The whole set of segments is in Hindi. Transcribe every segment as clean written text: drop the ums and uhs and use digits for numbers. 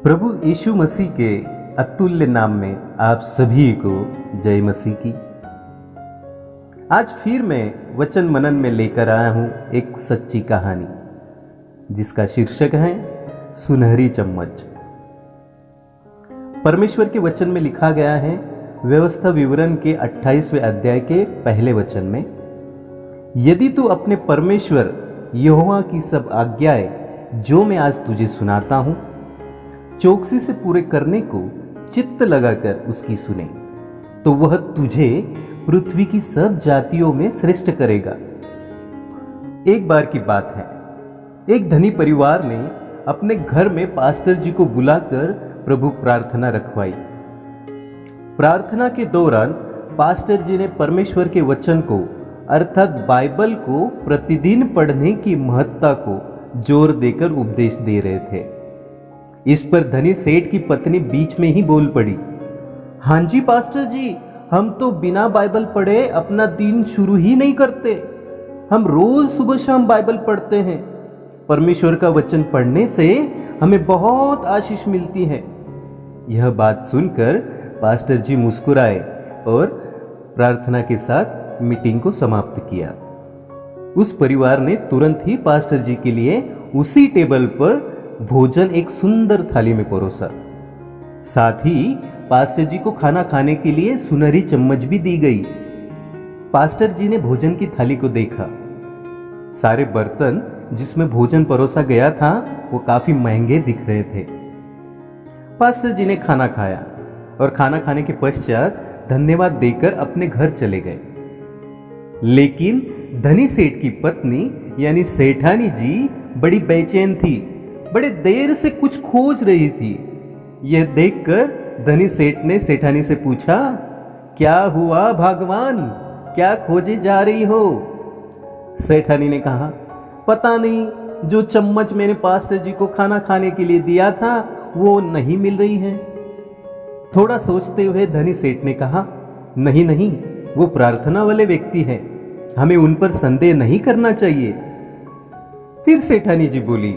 प्रभु यीशु मसीह के अतुल्य नाम में आप सभी को जय मसीह की। आज फिर मैं वचन मनन में लेकर आया हूं एक सच्ची कहानी जिसका शीर्षक है सुनहरी चम्मच। परमेश्वर के वचन में लिखा गया है व्यवस्था विवरण के 28वें अध्याय के पहले वचन में, यदि तू अपने परमेश्वर यहोवा की सब आज्ञाएं जो मैं आज तुझे सुनाता हूं चौकसी से पूरे करने को चित्त लगाकर उसकी सुने, तो वह तुझे पृथ्वी की सब जातियों में श्रेष्ठ करेगा। एक बार की बात है, एक धनी परिवार ने अपने घर में पास्टर जी को बुलाकर प्रभु प्रार्थना रखवाई। प्रार्थना के दौरान पास्टर जी ने परमेश्वर के वचन को अर्थात बाइबल को प्रतिदिन पढ़ने की महत्ता को जोर देकर उपदेश दे रहे थे। इस पर धनी सेठ की पत्नी बीच में ही बोल पड़ी, हाँ जी पास्टर जी, हम तो बिना बाइबल पढ़े अपना दिन शुरू ही नहीं करते। हम रोज सुबह शाम बाइबल पढ़ते हैं। परमेश्वर का वचन पढ़ने से हमें बहुत आशीष मिलती है। यह बात सुनकर पास्टर जी मुस्कुराए और प्रार्थना के साथ मीटिंग को समाप्त किया। उस परिवार ने तुरंत ही पास्टर जी के लिए उसी टेबल पर भोजन एक सुंदर थाली में परोसा। साथ ही पास्टर जी को खाना खाने के लिए सुनहरी चम्मच भी दी गई। पास्टर जी ने भोजन की थाली को देखा। सारे बर्तन जिसमें भोजन परोसा गया था वो काफी महंगे दिख रहे थे। पास्टर जी ने खाना खाया और खाना खाने के पश्चात धन्यवाद देकर अपने घर चले गए। लेकिन धनी सेठ की पत्नी यानी सेठानी जी बड़ी बेचैन थी, बड़े देर से कुछ खोज रही थी। यह देखकर धनी सेठ ने सेठानी से पूछा, क्या हुआ भगवान, क्या खोजे जा रही हो? सेठानी ने कहा, पता नहीं, जो चम्मच मैंने पास्टर जी को खाना खाने के लिए दिया था वो नहीं मिल रही है। थोड़ा सोचते हुए धनी सेठ ने कहा, नहीं नहीं, वो प्रार्थना वाले व्यक्ति हैं, हमें उन पर संदेह नहीं करना चाहिए। फिर सेठानी जी बोली,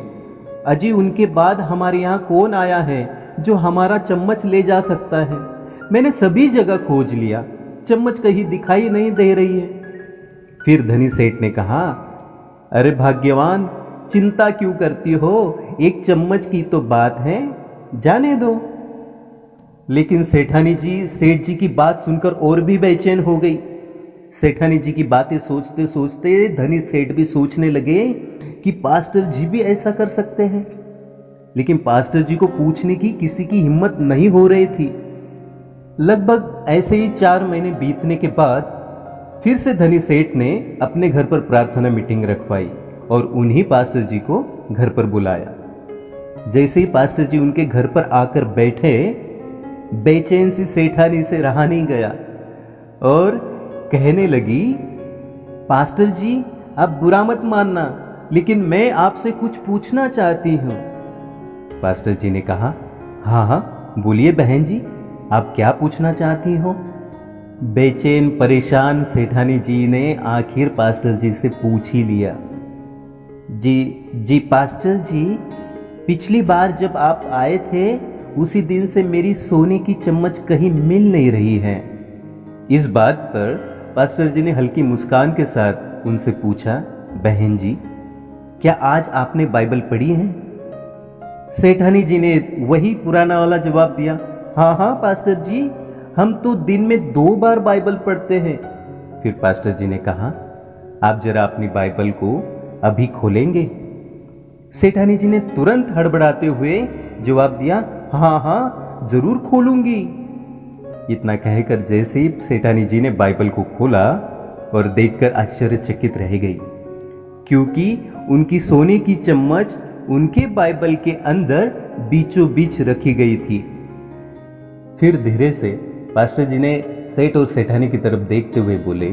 अजी उनके बाद हमारे यहाँ कौन आया है जो हमारा चम्मच ले जा सकता है? मैंने सभी जगह खोज लिया, चम्मच कहीं दिखाई नहीं दे रही है। फिर धनी सेठ ने कहा, अरे भाग्यवान, चिंता क्यों करती हो, एक चम्मच की तो बात है, जाने दो। लेकिन सेठानी जी सेठ जी की बात सुनकर और भी बेचैन हो गई। सेठानी जी की बातें सोचते सोचते धनी सेठ भी सोचने लगे कि पास्टर जी भी ऐसा कर सकते हैं। लेकिन पास्टर जी को पूछने की किसी की हिम्मत नहीं हो रही थी। लगभग ऐसे ही 4 महीने बीतने के बाद फिर से धनी सेठ ने अपने घर पर प्रार्थना मीटिंग रखवाई और उन्हीं पास्टर जी को घर पर बुलाया। जैसे ही पास्टर जी उनके घर पर आकर बैठे, बेचैन सी सेठानी से रहा नहीं गया और कहने लगी, पास्टर जी आप बुरा मत मानना, लेकिन मैं आपसे कुछ पूछना चाहती हूँ। पास्टर जी ने कहा, हाँ हाँ बोलिए बहन जी, आप क्या पूछना चाहती हो? बेचैन परेशान सेठानी जी ने आखिर पास्टर जी से पूछ ही लिया, जी पास्टर जी, पिछली बार जब आप आए थे उसी दिन से मेरी सोने की चम्मच कहीं मिल नहीं रही है। इस बात पर पास्टर जी ने हल्की मुस्कान के साथ उनसे पूछा, बहन जी क्या आज आपने बाइबल पढ़ी है? सेठानी जी ने वही पुराना वाला जवाब दिया, हाँ हाँ पास्टर जी, हम तो दिन में 2 बार बाइबल पढ़ते हैं। फिर पास्टर जी ने कहा, आप जरा अपनी बाइबल को अभी खोलेंगे? सेठानी जी ने तुरंत हड़बड़ाते हुए जवाब दिया, हाँ हाँ जरूर खोलूंगी। इतना कहकर जैसे ही सेठानी जी ने बाइबल को खोला और देखकर आश्चर्यचकित रह गई, क्योंकि उनकी सोने की चम्मच उनके बाइबल के अंदर बीचों बीच रखी गई थी। फिर धीरे से पास्टर जी ने सेठ और सेठानी की तरफ देखते हुए बोले,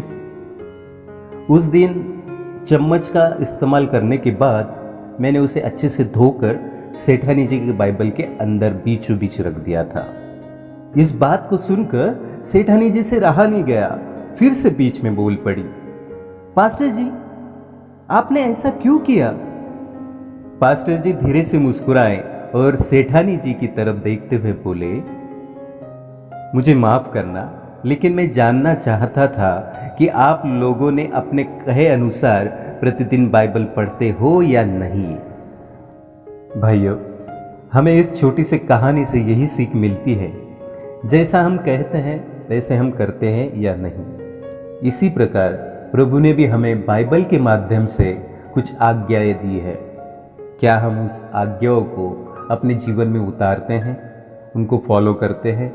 उस दिन चम्मच का इस्तेमाल करने के बाद मैंने उसे अच्छे से धोकर सेठानी जी के बाइबल के अंदर बीचों बीच रख दिया था। इस बात को सुनकर सेठानी जी से रहा नहीं गया, फिर से बीच में बोल पड़ी, पास्टर जी आपने ऐसा क्यों किया? पास्टर जी धीरे से मुस्कुराए और सेठानी जी की तरफ देखते हुए बोले, मुझे माफ करना, लेकिन मैं जानना चाहता था कि आप लोगों ने अपने कहे अनुसार प्रतिदिन बाइबल पढ़ते हो या नहीं। भाइयों, हमें इस छोटी सी कहानी से यही सीख मिलती है, जैसा हम कहते हैं वैसे हम करते हैं या नहीं। इसी प्रकार प्रभु ने भी हमें बाइबल के माध्यम से कुछ आज्ञाएं दी है। क्या हम उस आज्ञाओं को अपने जीवन में उतारते हैं, उनको फॉलो करते हैं?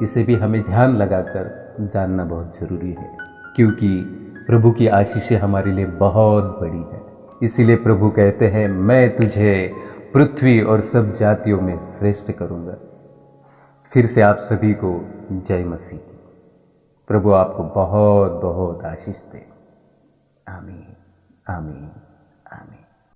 इसे भी हमें ध्यान लगाकर जानना बहुत जरूरी है, क्योंकि प्रभु की आशीषें हमारे लिए बहुत बड़ी है। इसीलिए प्रभु कहते हैं, मैं तुझे पृथ्वी और सब जातियों में श्रेष्ठ करूंगा। फिर से आप सभी को जय मसीह की। प्रभु आपको बहुत बहुत आशीष दे। आमीन आमीन।